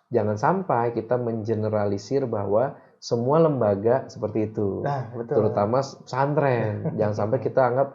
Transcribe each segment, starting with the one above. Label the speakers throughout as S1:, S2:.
S1: jangan sampai kita mengeneralisir bahwa semua lembaga seperti itu.
S2: Nah, betul.
S1: Terutama pesantren. Jangan sampai kita anggap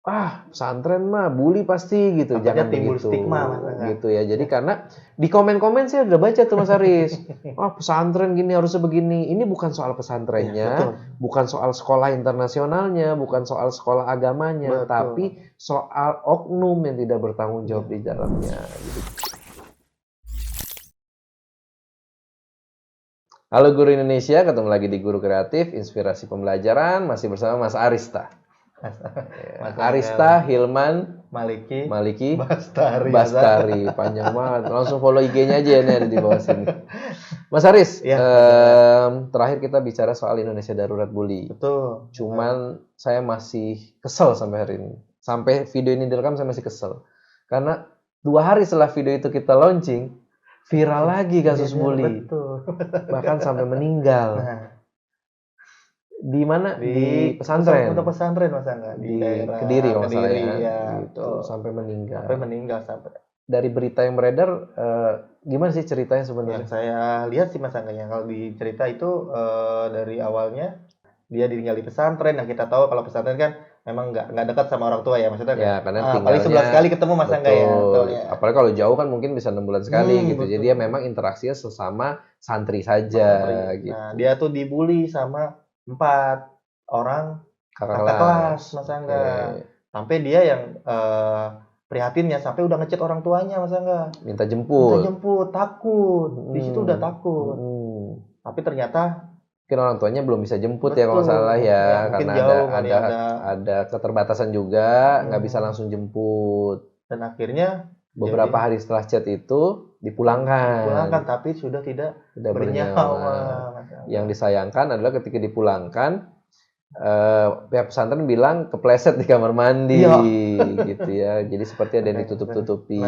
S1: pesantren mah bully pasti gitu.
S2: Takutnya
S1: Jangan
S2: timbul
S1: begitu.
S2: stigma, Mas Angga.
S1: Gitu ya. Jadi karena di komen-komen saya udah baca tuh Mas Aris. Pesantren gini harusnya begini. Ini bukan soal pesantrennya,
S2: Betul.
S1: bukan soal sekolah internasionalnya, bukan soal sekolah agamanya,
S2: Betul.
S1: tapi soal oknum yang tidak bertanggung jawab di dalamnya. Gitu. Halo Guru Indonesia, ketemu lagi di Guru Kreatif, Inspirasi Pembelajaran, masih bersama Mas Arista.
S2: Mas
S1: Arista Hilman
S2: Maliki
S1: Bastari, panjang banget. Langsung follow IG-nya aja ya, nih ada di bawah sini. Mas Aris,
S2: Ya,
S1: terakhir kita bicara soal Indonesia Darurat Bully.
S2: betul.
S1: Cuman saya masih kesel sampai hari ini. Sampai video ini direkam saya masih kesel. Karena 2 hari setelah video itu kita launching, viral lagi kasus bully.
S2: Betul.
S1: Bahkan sampai meninggal.
S2: Nah,
S1: di mana? Di pesantren.
S2: Untuk pesantren Mas Angga
S1: Di
S2: daerah
S1: Kediri kalau nggak salah ya.
S2: Ya,
S1: Gitu, sampai meninggal.
S2: Sampai.
S1: Dari berita yang beredar, gimana sih ceritanya sebenarnya?
S2: Yang saya lihat sih Mas Angga, yang kalau di cerita itu dari awalnya dia ditinggal di pesantren. Nah, kita tahu kalau pesantren kan memang nggak dekat sama orang tua ya, maksudnya kan.
S1: Ya, karena
S2: paling 11 kali ketemu Mas Angga ya. Betul ya.
S1: Apalagi kalau jauh kan mungkin bisa 6 bulan sekali gitu.
S2: Betul.
S1: Jadi dia memang interaksinya sesama santri saja. Gitu.
S2: Nah, dia tuh dibully sama 4 orang kakak kelas Mas Angga. Sampai dia yang prihatinnya sampai udah ngechat orang tuanya Mas Angga.
S1: Minta jemput,
S2: takut. Di situ udah takut. Tapi ternyata
S1: mungkin orang tuanya belum bisa jemput ya kalau nggak salah ya, karena
S2: jauh,
S1: ada keterbatasan juga, nggak bisa langsung jemput.
S2: Dan akhirnya
S1: beberapa hari setelah chat itu dipulangkan,
S2: tapi sudah tidak
S1: bernyawa. Yang disayangkan adalah ketika dipulangkan, pihak pesantren bilang kepleset di kamar mandi, gitu ya. Jadi seperti ada yang ditutup-tutupi.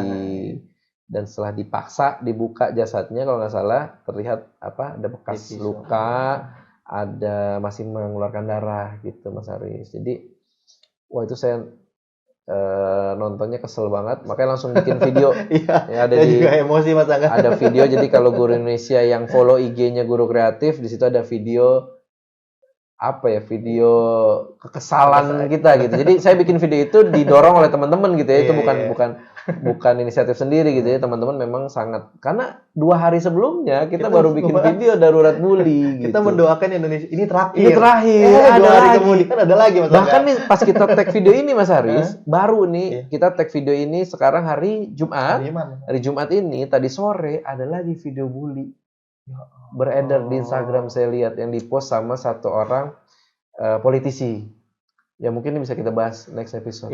S1: Dan setelah dipaksa dibuka jasadnya kalau nggak salah terlihat ada bekas luka, ada masih mengeluarkan darah gitu Mas Aris. Jadi itu saya nontonnya kesel banget, makanya langsung bikin video.
S2: Ya, ada juga emosi Mas Angga.
S1: Ada video, jadi kalau Guru Indonesia yang follow IG-nya Guru Kreatif, di situ ada video video kekesalan kita gitu. Jadi saya bikin video itu didorong oleh teman-teman gitu ya. Itu bukan inisiatif sendiri gitu ya. Teman-teman memang sangat, karena 2 hari sebelumnya kita baru bikin video darurat bully gitu.
S2: Kita mendoakan Indonesia ini terakhir.
S1: Ada
S2: 2 hari
S1: lagi.
S2: kemudian ada lagi Mas.
S1: Bahkan nih pas kita tag video ini Mas Haris, baru nih kita tag video ini sekarang hari Jumat. Hari Jumat ini tadi sore ada lagi video bully. Beredar di Instagram, saya lihat yang dipost sama satu orang politisi. Ya mungkin ini bisa kita bahas next episode.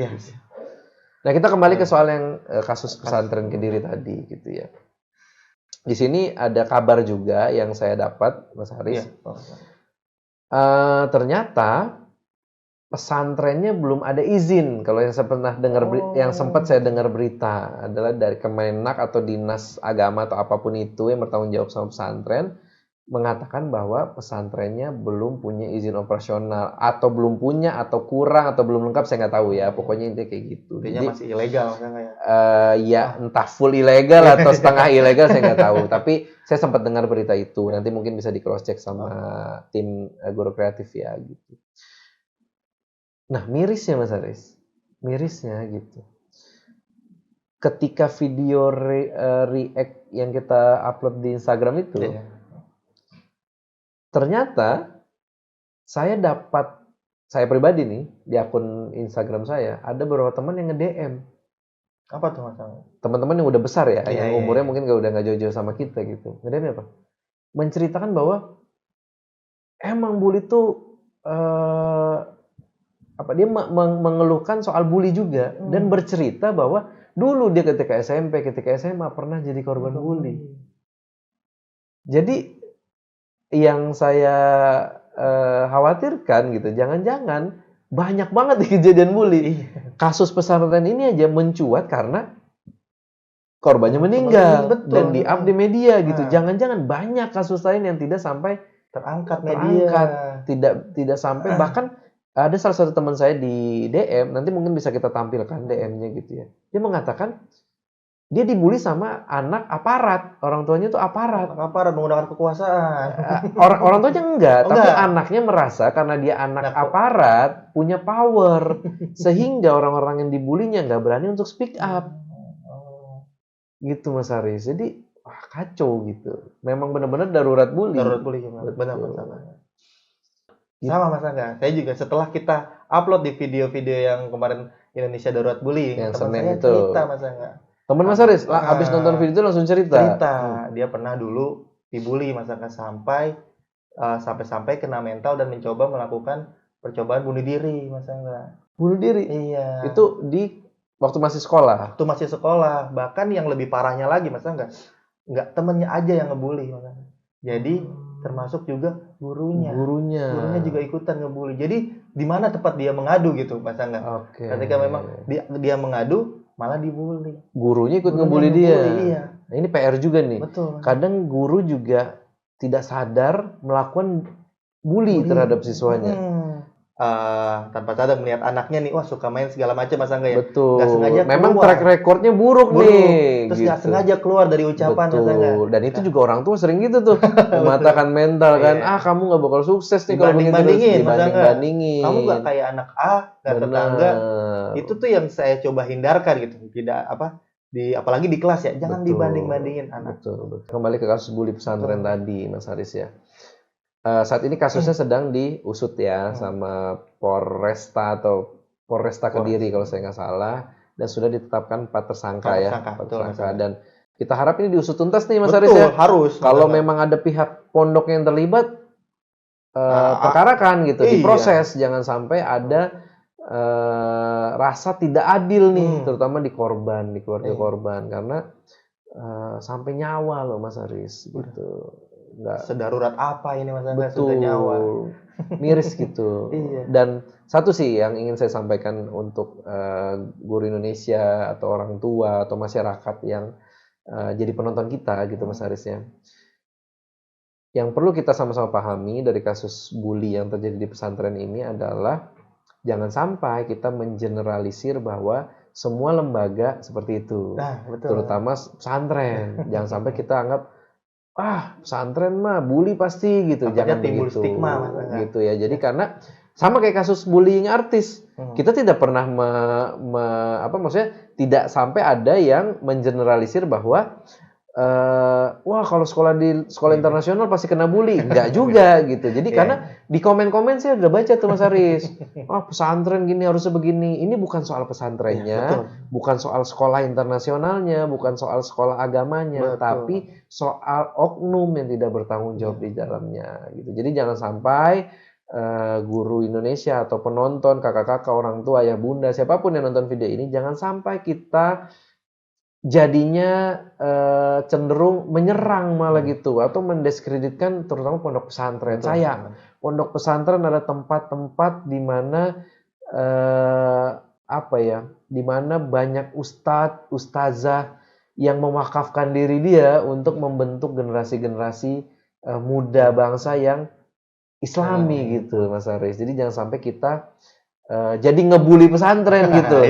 S1: Nah, kita kembali ke soal yang kasus pesantren Kediri tadi gitu ya. Di sini ada kabar juga yang saya dapat Mas Haris. Ternyata pesantrennya belum ada izin. Kalau yang saya pernah dengar, yang sempat saya dengar berita adalah dari Kemenak atau Dinas Agama atau apapun itu yang bertanggung jawab sama pesantren, mengatakan bahwa pesantrennya belum punya izin operasional, atau belum punya, atau kurang, atau belum lengkap, saya nggak tahu ya. Pokoknya intinya kayak gitu.
S2: Jadi masih ilegal kan ya?
S1: Ya entah full ilegal atau setengah ilegal, saya nggak tahu. Tapi saya sempat dengar berita itu. Nanti mungkin bisa di cross check sama tim Guru Kreatif ya gitu. Nah, mirisnya Mas Aris, mirisnya gitu. Ketika video react yang kita upload di Instagram itu, ternyata saya pribadi nih di akun Instagram saya ada beberapa teman yang nge-DM.
S2: Apa tuh Mas?
S1: Teman-teman yang udah besar ya, yang umurnya mungkin udah nggak jauh-jauh sama kita gitu. Nge-DM apa? Menceritakan bahwa emang bully tuh dia mengeluhkan soal bully juga, dan bercerita bahwa dulu dia ketika SMP, ketika SMA pernah jadi korban bully. Jadi yang saya khawatirkan gitu, jangan-jangan banyak banget di kejadian bully. Kasus pesantren ini aja mencuat karena korbannya meninggal dan di-up di media gitu. Jangan-jangan banyak kasus lain yang tidak sampai
S2: terangkat media.
S1: Tidak sampai, bahkan ada salah satu teman saya di DM, nanti mungkin bisa kita tampilkan DM-nya gitu ya. Dia mengatakan dia dibully sama anak aparat, orang tuanya tuh aparat.
S2: Aparat menggunakan kekuasaan.
S1: Orang tuanya enggak,
S2: Oh,
S1: tapi
S2: enggak.
S1: anaknya merasa karena dia anak aparat punya power, sehingga orang-orang yang dibulinya nggak berani untuk speak up. Gitu Mas Haris. Jadi kacau gitu. Memang benar-benar darurat bully.
S2: Darurat bully, benar masalahnya. Sama Mas Angga, saya juga setelah kita upload di video-video yang kemarin Indonesia Darurat Bullying,
S1: yang
S2: teman
S1: Senin
S2: saya
S1: itu
S2: cerita Mas Angga.
S1: Temen Mas Haris, abis nonton video itu langsung cerita.
S2: Dia pernah dulu dibully Mas Angga sampai kena mental dan mencoba melakukan percobaan bunuh diri Mas Angga.
S1: Bunuh diri?
S2: Iya.
S1: Itu di waktu masih sekolah?
S2: Waktu masih sekolah, bahkan yang lebih parahnya lagi Mas Angga, nggak temennya aja yang ngebully Mas Angga. Jadi termasuk juga gurunya juga ikutan ngebully. Jadi di mana tempat dia mengadu gitu Mas Angga? Ketika memang dia mengadu malah dibully.
S1: Gurunya ikut ngebully dia.
S2: Iya.
S1: Nah, ini PR juga nih.
S2: Betul.
S1: Kadang guru juga tidak sadar melakukan bully terhadap siswanya.
S2: Tanpa sadar melihat anaknya nih, wah suka main segala macam Mas Angga ya.
S1: Betul.
S2: Gak sengaja keluar.
S1: Memang track recordnya buruk nih.
S2: Terus gak sengaja keluar dari ucapan Mas Angga.
S1: Dan itu juga orang tua sering gitu tuh. Mematahkan mental kan. Kamu gak bakal sukses nih kalau begitu. Dibanding-bandingin.
S2: Kamu gak kayak anak A, gak tetangga. Itu tuh yang saya coba hindarkan gitu. Tidak apalagi di kelas ya. Jangan dibanding-bandingin anak.
S1: Betul. Kembali ke kasus bully pesantren tadi Mas Haris ya. Saat ini kasusnya sedang diusut ya sama Polresta Kediri kalau saya nggak salah, dan sudah ditetapkan 4 tersangka ya. Dan kita harap ini diusut tuntas nih Mas Haris ya.
S2: Harus.
S1: Kalau memang ada pihak pondok yang terlibat, perkarakan gitu, diproses. Jangan sampai ada rasa tidak adil nih, terutama di keluarga korban, karena sampai nyawa loh Mas Haris gitu. Nggak
S2: sedarurat apa ini Mas Angga,
S1: sudah nyawa. Miris gitu. Dan satu sih yang ingin saya sampaikan untuk guru Indonesia atau orang tua atau masyarakat yang jadi penonton kita gitu Mas Haris ya. Yang perlu kita sama-sama pahami dari kasus bully yang terjadi di pesantren ini adalah jangan sampai kita mengeneralisir bahwa semua lembaga seperti itu. Terutama pesantren. Jangan sampai kita anggap pesantren mah bully pasti gitu. Jangan
S2: timbul
S1: begitu.
S2: Stigma
S1: gitu ya. Jadi karena sama kayak kasus bullying artis. Kita tidak pernah maksudnya tidak sampai ada yang mengeneralisir bahwa kalau sekolah internasional pasti kena bully. Enggak juga gitu. Jadi karena di komen-komen saya udah baca tuh Mas Haris. Pesantren gini harusnya begini. Ini bukan soal pesantrennya, bukan soal sekolah internasionalnya, bukan soal sekolah agamanya, tapi soal oknum yang tidak bertanggung jawab di dalamnya gitu. Jadi jangan sampai guru Indonesia atau penonton, kakak-kakak, orang tua, ayah bunda, siapapun yang nonton video ini, jangan sampai kita jadinya cenderung menyerang malah gitu atau mendiskreditkan terutama pondok pesantren. Sayang, pondok pesantren adalah tempat-tempat di mana di mana banyak ustazah yang mewakafkan diri dia untuk membentuk generasi-generasi muda bangsa yang Islami gitu Mas Haris. Jadi jangan sampai kita jadi ngebully pesantren gitu.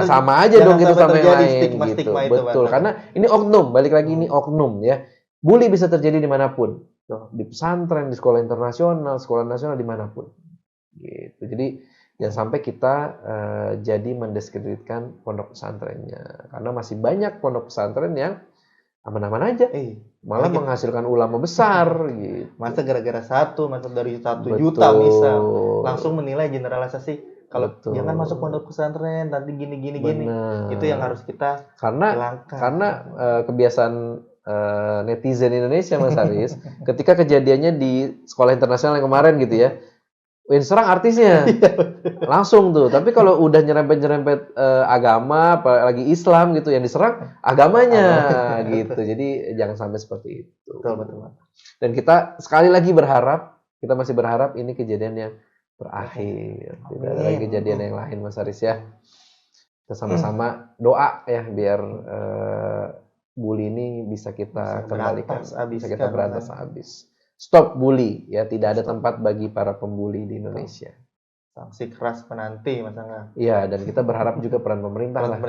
S1: Sama aja dong kita sama yang lain gitu. Betul, karena ini oknum, balik lagi ini oknum ya. Bully bisa terjadi dimanapun. Di pesantren, di sekolah internasional, sekolah nasional, dimanapun. Gitu. Jadi jangan sampai kita jadi mendiskreditkan pondok pesantrennya. Karena masih banyak pondok pesantren yang aman-aman aja. Malah menghasilkan ulama besar gitu.
S2: Masa gara-gara dari 1 juta misal langsung menilai generalisasi kalau jangan masuk pondok pesantren nanti gini. Itu yang harus kita hilangkan.
S1: Karena kebiasaan netizen Indonesia Mas Haris ketika kejadiannya di sekolah internasional yang kemarin gitu ya, serang artisnya langsung tuh. Tapi kalau udah nyerempet agama, apalagi Islam gitu, yang diserang agamanya gitu. Jadi jangan sampai seperti itu.
S2: Betul.
S1: Dan kita sekali lagi kita masih berharap ini kejadian yang berakhir. Tidak ada lagi kejadian yang lain Mas Haris ya. Kita sama-sama doa ya biar bully ini bisa kita kembalikan, bisa kita berantas habis. Stop bully ya, tidak ada tempat bagi para pembuli di Indonesia.
S2: Sanksi keras penanti Mas Angga.
S1: Iya, dan kita berharap juga peran pemerintah lah.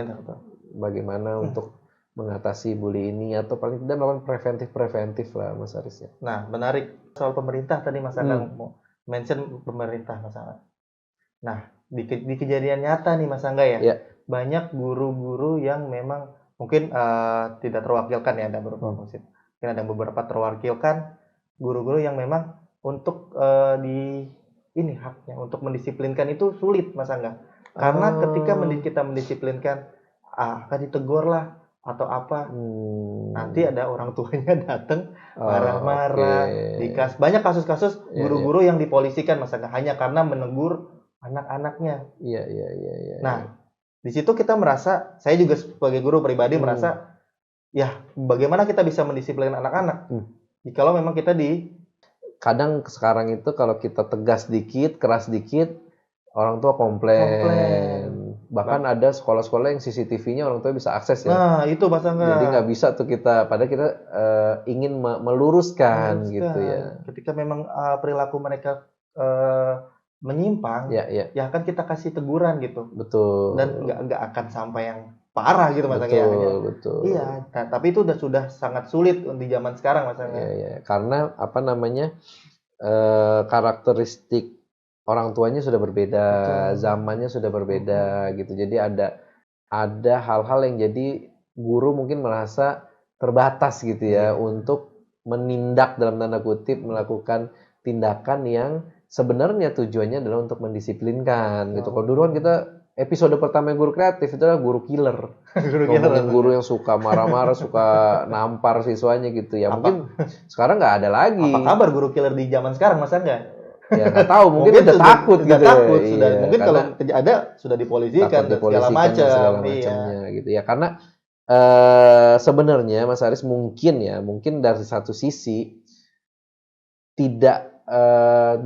S1: Bagaimana untuk mengatasi bully ini atau paling tidak melakukan preventif lah Mas Aris ya.
S2: Nah, menarik soal pemerintah tadi Mas Angga mau mention pemerintah Mas Angga. Nah, di kejadian nyata nih Mas Angga ya, banyak guru-guru yang memang mungkin tidak terwakilkan ya, ada beberapa mungkin ada beberapa terwakilkan guru-guru yang memang untuk ini haknya untuk mendisiplinkan itu sulit Mas Angga. Karena ketika kita mendisiplinkan akan ditegur lah atau apa, nanti ada orang tuanya datang marah-marah, banyak kasus-kasus guru-guru yang dipolisikan Mas Angga hanya karena menegur anak-anaknya.
S1: Iya.
S2: Nah, di situ kita merasa, saya juga sebagai guru pribadi merasa, ya bagaimana kita bisa mendisiplinkan anak-anak? Jikalau memang kita
S1: kadang sekarang itu kalau kita tegas dikit, keras dikit, orang tua komplain. Bahkan ada sekolah-sekolah yang CCTV-nya orang tua bisa akses ya.
S2: Nah, itu Mas Angga.
S1: Jadi nggak bisa tuh padahal kita ingin meluruskan gitu ya.
S2: Ketika memang perilaku mereka menyimpang, ya kan kita kasih teguran gitu.
S1: Betul.
S2: Dan nggak akan sampai yang parah gitu Mas Angga.
S1: Betul.
S2: Iya, tapi itu sudah sangat sulit di zaman sekarang Mas Angga.
S1: Iya. Karena karakteristik orang tuanya sudah berbeda, zamannya sudah berbeda gitu. Jadi ada hal-hal yang jadi guru mungkin merasa terbatas gitu ya untuk menindak dalam tanda kutip, melakukan tindakan yang sebenarnya tujuannya adalah untuk mendisiplinkan gitu. Kalau dulu kan kita episode pertama guru kreatif itu adalah guru killer. Ngomongin guru yang suka marah-marah, suka nampar siswanya gitu ya. Mungkin sekarang nggak ada lagi.
S2: Apa kabar guru killer di zaman sekarang Mas Angga?
S1: Ya nggak tahu, mungkin udah takut gitu.
S2: Sudah, mungkin kalau ada sudah dipolisikan dan segala macamnya
S1: gitu ya. Karena sebenarnya Mas Aris mungkin dari satu sisi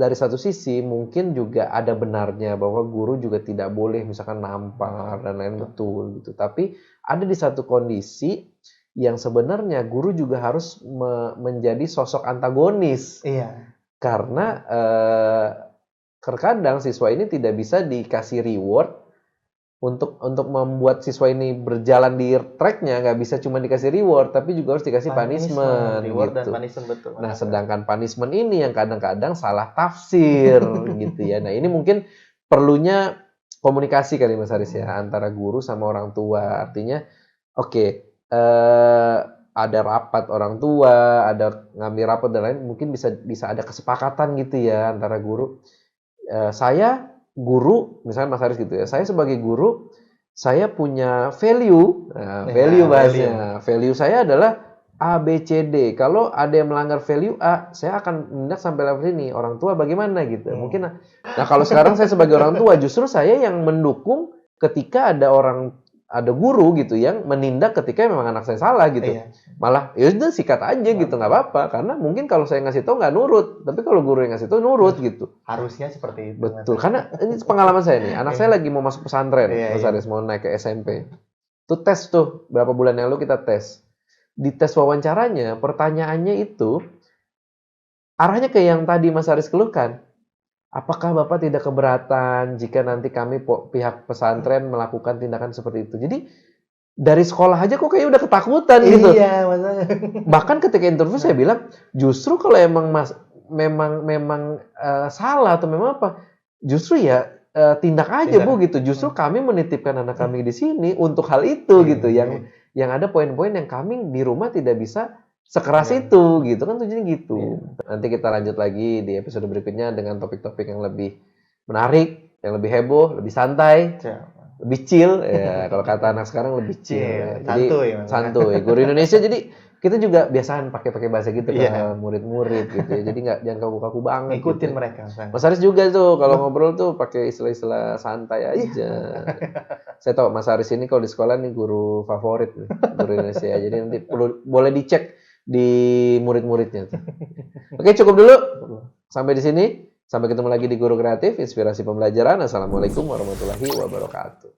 S1: dari satu sisi mungkin juga ada benarnya bahwa guru juga tidak boleh misalkan nampar dan lain betul gitu. Tapi ada di satu kondisi yang sebenarnya guru juga harus menjadi sosok antagonis.
S2: Iya.
S1: Karena terkadang siswa ini tidak bisa dikasih reward untuk membuat siswa ini berjalan di tracknya, nggak bisa cuma dikasih reward, tapi juga harus dikasih punishment
S2: reward
S1: gitu.
S2: Dan punishment betul.
S1: Nah, sedangkan punishment ini yang kadang-kadang salah tafsir gitu ya. Nah, ini mungkin perlunya komunikasi kali Mas Aris ya antara guru sama orang tua. Artinya, ada rapat orang tua, ada ngambil rapat dan lain, mungkin bisa ada kesepakatan gitu ya antara guru. Saya guru, misalnya Mas Haris gitu ya, saya sebagai guru, saya punya value, value bahasanya. Value saya adalah A, B, C, D. Kalau ada yang melanggar value A, saya akan menindak sampai level ini. Orang tua bagaimana gitu. Mungkin, nah kalau sekarang saya sebagai orang tua, justru saya yang mendukung ketika ada guru gitu yang menindak ketika memang anak saya salah gitu. Malah ya udah sikat aja gitu, nggak apa-apa. Karena mungkin kalau saya ngasih tahu nggak nurut, tapi kalau guru yang ngasih tahu nurut gitu.
S2: Harusnya seperti itu.
S1: Betul. Karena ini pengalaman saya nih. Anak saya lagi mau masuk pesantren, Mas Aris mau naik ke SMP. Tuh tes tuh berapa bulan yang lalu kita tes. Di tes wawancaranya, pertanyaannya itu arahnya kayak yang tadi Mas Aris keluhkan. Apakah Bapak tidak keberatan jika nanti kami pihak pesantren melakukan tindakan seperti itu? Jadi dari sekolah aja kok kayak udah ketakutan gitu.
S2: Iya, maksudnya.
S1: Bahkan ketika interview saya bilang, justru kalau emang memang salah atau memang apa, justru ya tindak aja Bu gitu. Justru kami menitipkan anak kami di sini untuk hal itu gitu. Yang ada poin-poin yang kami di rumah tidak bisa sekeras itu gitu kan, tujuannya gitu. Nanti kita lanjut lagi di episode berikutnya dengan topik-topik yang lebih menarik, yang lebih heboh, lebih santai, lebih chill ya. Kalau kata anak sekarang lebih chill. Jadi santuy. Guru Indonesia jadi kita juga biasaan pakai bahasa gitu ke murid-murid gitu ya. Jadi jangan kaku-kaku banget.
S2: Ikutin
S1: gitu.
S2: Mereka.
S1: Mas Haris juga tuh kalau ngobrol tuh pakai istilah-istilah santai aja. Saya tahu Mas Haris ini kalau di sekolah nih guru favorit nih, guru Indonesia. Jadi nanti boleh dicek di murid-muridnya tuh. Oke, cukup dulu. Sampai di sini. Sampai ketemu lagi di Guru Kreatif, Inspirasi Pembelajaran. Assalamualaikum warahmatullahi wabarakatuh.